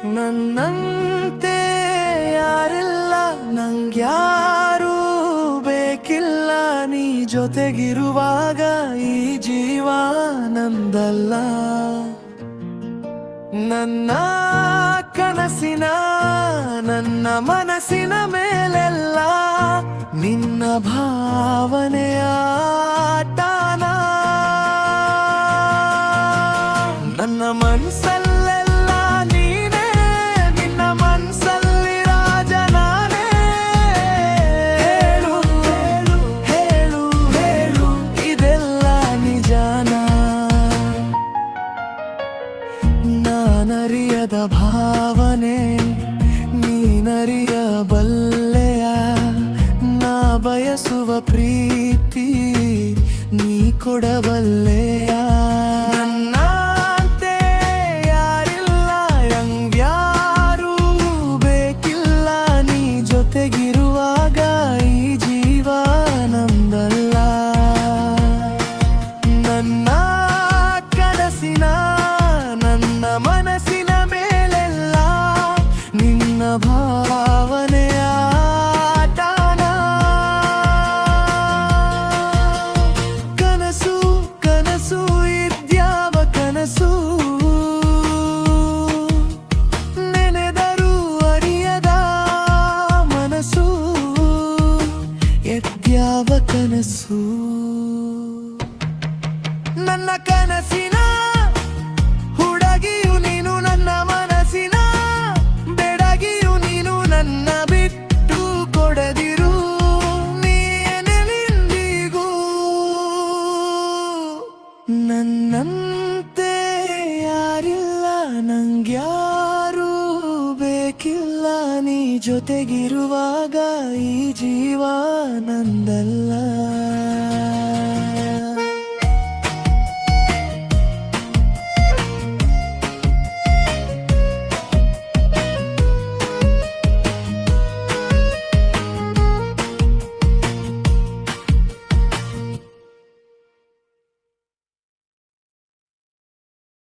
ನನ್ನಂತೆ ಯಾರಿಲ್ಲ, ನಂಗ್ಯಾರೂ ಬೇಕಿಲ್ಲ. ನೀ ಜೊತೆಗಿರುವಾಗ ಈ ಜೀವ ನಂದಲ್ಲ. ನನ್ನ ಕನಸಿನ ನನ್ನ ಮನಸ್ಸಿನ ಮೇಲೆಲ್ಲ ನಿನ್ನ ಭಾವನೆಯ ಆಟನ. ನನ್ನ ಮನಸ್ಸಲ್ಲೆಲ್ಲ ನೀನೇ, ನಿನ್ನ ಮನಸ್ಸಲ್ಲಿ ರಾಜ ನಾನೇ. ಹೇಳು ಹೇಳು ಹೇಳು ಹೇಳು, ಇದೆಲ್ಲ ನಿಜಾನ? ನಾನರಿಯದ ಭಾವನೆ ನೀನರಿಯಬಲ್ಲೆಯ. ನಾ ಬಯಸುವ ಪ್ರೀತಿ ನೀ ಕೊಡಬಲ್ಲೆಯ. ನನ್ನಂತೆ ಯಾರಿಲ್ಲ, ನಂಗ್ಯಾರೂ ಬೇಕಿಲ್ಲ. ನೀ ಜೊತೆಗಿರುವಾಗ ಈ ಜೀವ ನಂದಲ್ಲ. ನನ್ನ ಕನಸಿನ ನನ್ನ ಮನಸ್ಸಿನ ಮೇಲೆಲ್ಲ ನಿನ್ನ ಭಾವನೆಯ ಆಟನ. ಕನಸು ಕನಸು ಇದ್ಯಾವ ಕನಸು, ನೆನೆದರೂ ಅರಿಯದ ಮನಸ್ಸು ಎದ್ಯಾವ ಕನಸು. ನನ್ನ ಕನಸಿನ ಹುಡುಗಿಯು ನೀನು, ನನ್ನ ಮನಸ್ಸಿನ ಬೆಡಗಿಯು ನೀನು. ನನ್ನ ಬಿಟ್ಟು ಕೊಡದಿರು ನೀನೆಂದಿಗೂ. ನನ್ನಂತೆ ಯಾರಿಲ್ಲ, ನಂಗ್ಯಾರೂ ಬೇಕಿಲ್ಲ. ನೀ ಜೊತೆಗಿರುವಾಗ ಈ ಜೀವ ನಂದಲ್ಲ.